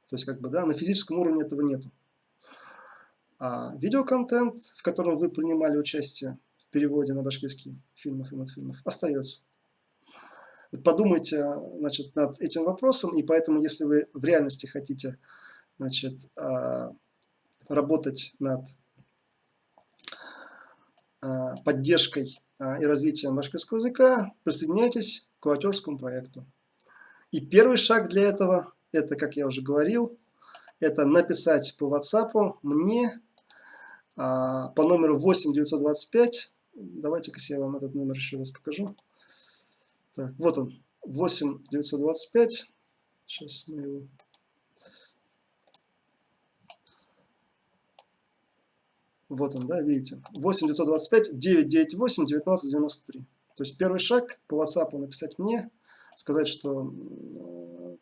S1: То есть, как бы, да, на физическом уровне этого нету. А видеоконтент, в котором вы принимали участие в переводе на башкирский фильмов и мультфильмов, остается. Подумайте, значит, над этим вопросом, и поэтому, если вы в реальности хотите, значит, работать над поддержкой и развитием башкирского языка, присоединяйтесь к волонтерскому проекту. И первый шаг для этого, это, как я уже говорил, это написать по WhatsApp мне по номеру 8925. Давайте-ка я вам этот номер еще раз покажу. Так, вот он, 8925. Сейчас мы его... Вот он, да, видите. 8925 998 1993. То есть первый шаг по WhatsApp написать мне, сказать, что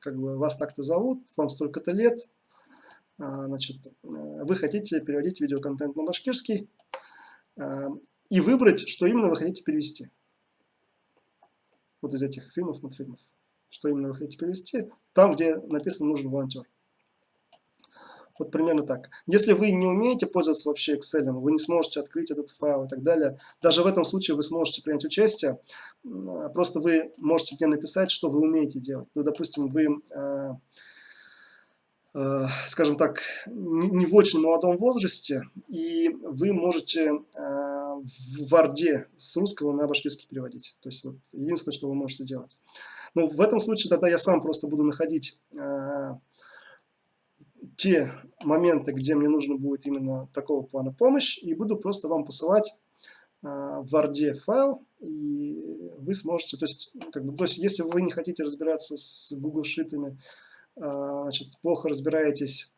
S1: как бы вас так-то зовут, вам столько-то лет, значит, вы хотите переводить видеоконтент на башкирский, и выбрать, что именно вы хотите перевести. Вот из этих фильмов, мультфильмов. Что именно вы хотите перевести, там, где написано «нужен волонтер». Вот примерно так. Если вы не умеете пользоваться вообще Excel, вы не сможете открыть этот файл и так далее, даже в этом случае вы сможете принять участие. Просто вы можете мне написать, что вы умеете делать. Ну, допустим, вы, скажем так, не в очень молодом возрасте, и вы можете в Word с русского на башкирский переводить. То есть вот единственное, что вы можете делать. Но в этом случае тогда я сам просто буду находить те моменты, где мне нужно будет именно такого плана помощь, и буду просто вам посылать в Word файл, и вы сможете, то есть если вы не хотите разбираться с Google шитами, значит, плохо разбираетесь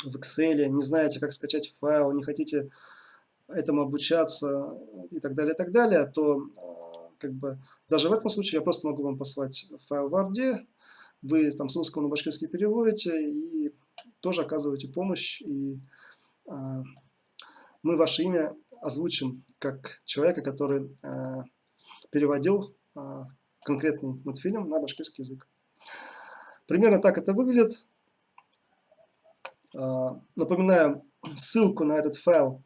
S1: в Excel, не знаете, как скачать файл, не хотите этому обучаться и так далее, то как бы даже в этом случае я просто могу вам послать файл в Word, вы там с русского на башкирский переводите и тоже оказываете помощь, и мы ваше имя озвучим как человека, который переводил конкретный мультфильм на башкирский язык. Примерно так это выглядит. Напоминаю, ссылку на этот файл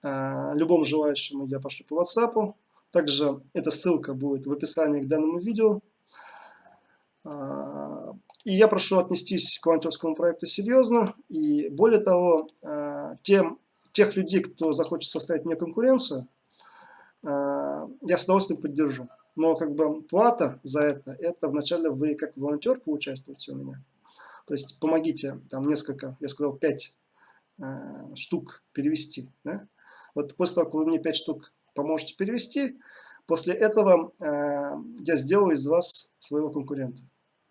S1: любому желающему я пошлю по WhatsApp. Также эта ссылка будет в описании к данному видео. И я прошу отнестись к волонтерскому проекту серьезно. И более того, тех людей, кто захочет составить мне конкуренцию, я с удовольствием поддержу. Но как бы плата за это вначале вы как волонтер поучаствуете у меня. То есть помогите там несколько, я сказал, 5 штук перевести. Да? Вот после того, как вы мне 5 штук поможете перевести, после этого я сделаю из вас своего конкурента.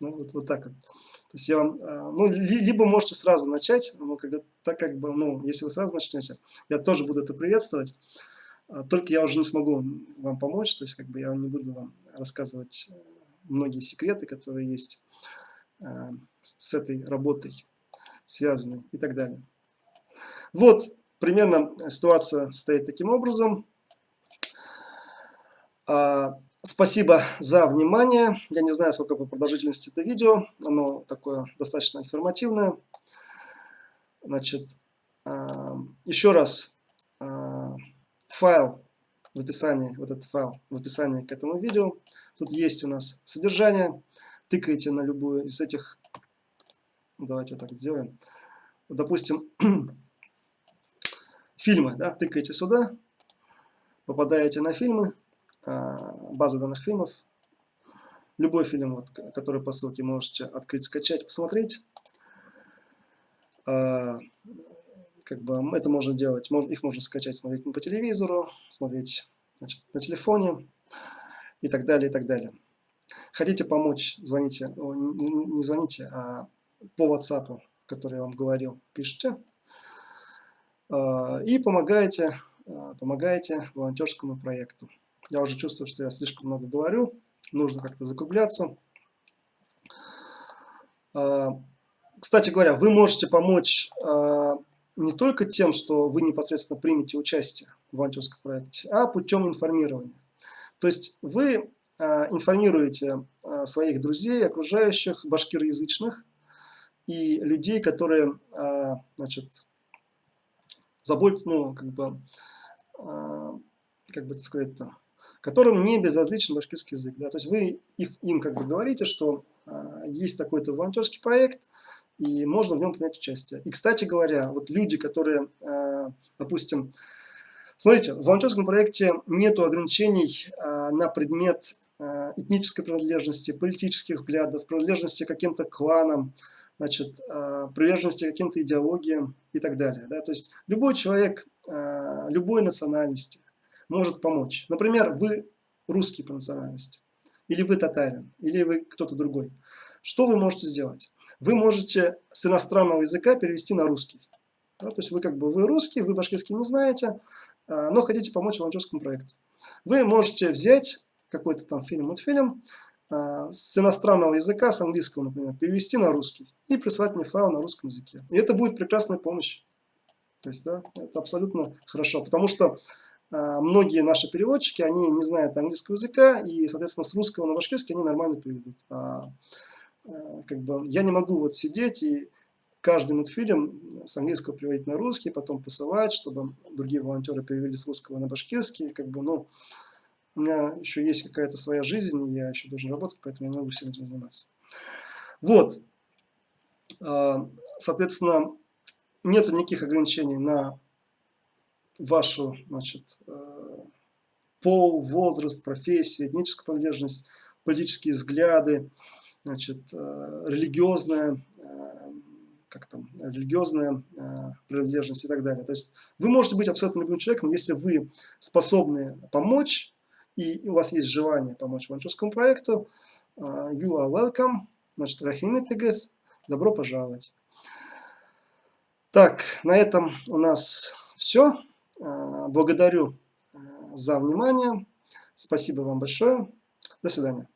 S1: Ну, вот так вот. То есть я вам, либо можете сразу начать, но если вы сразу начнете, я тоже буду это приветствовать. Только я уже не смогу вам помочь, то есть как бы я не буду вам рассказывать многие секреты, которые есть с этой работой связаны и так далее. Вот примерно ситуация стоит таким образом. Спасибо за внимание. Я не знаю, сколько по продолжительности это видео. Оно такое достаточно информативное. Значит, еще раз, файл в описании, вот этот файл в описании к этому видео. Тут есть у нас содержание. Тыкаете на любую из этих. Давайте вот так сделаем. Вот, допустим, фильмы. Да, тыкаете сюда, попадаете на фильмы. База данных фильмов. Любой фильм, вот, который по ссылке можете открыть, скачать, посмотреть. Как бы это можно делать. Их можно скачать, смотреть по телевизору, смотреть, значит, на телефоне и так далее, и так далее. Хотите помочь, звоните, не звоните, а по WhatsApp, который я вам говорил, пишите. И помогаете волонтерскому проекту. Я уже чувствую, что я слишком много говорю. Нужно как-то закругляться. Кстати говоря, вы можете помочь не только тем, что вы непосредственно примете участие в волонтерском проекте, а путем информирования. То есть вы информируете своих друзей, окружающих, башкироязычных и людей, которые, значит, заботятся, как бы так сказать-то, которым не безразличен башкирский язык. Да? То есть вы им как бы говорите, что есть такой-то волонтерский проект, и можно в нем принять участие. И, кстати говоря, вот люди, которые, допустим, Смотрите, в волонтерском проекте нет ограничений на предмет этнической принадлежности, политических взглядов, принадлежности к каким-то кланам, значит, приверженности к каким-то идеологиям и так далее. Да? То есть любой человек любой национальности может помочь. Например, вы русский по национальности, или вы татарин, или вы кто-то другой. Что вы можете сделать? Вы можете с иностранного языка перевести на русский. Да? То есть вы вы русский, вы башкирский не знаете, но хотите помочь волонтерскому проекту. Вы можете взять какой-то там фильм, мультфильм, с иностранного языка, с английского, например, перевести на русский и прислать мне файл на русском языке. И это будет прекрасная помощь. То есть, да, это абсолютно хорошо, потому что многие наши переводчики, они не знают английского языка, и, соответственно, с русского на башкирский они нормально переведут. Я не могу вот сидеть и каждый мультфильм с английского переводить на русский, потом посылать, чтобы другие волонтеры перевели с русского на башкирский. У меня еще есть какая-то своя жизнь, и я еще должен работать, поэтому я не могу всем этим заниматься. Вот. Соответственно, нету никаких ограничений на вашу, значит, пол, возраст, профессию, этническую принадлежность, политические взгляды, значит, религиозная принадлежность и так далее. То есть вы можете быть абсолютно любым человеком, если вы способны помочь, и у вас есть желание помочь волонтерскому проекту. You are welcome. Значит, Рахим Итыгов, добро пожаловать. Так, на этом у нас все. Благодарю за внимание. Спасибо вам большое. До свидания.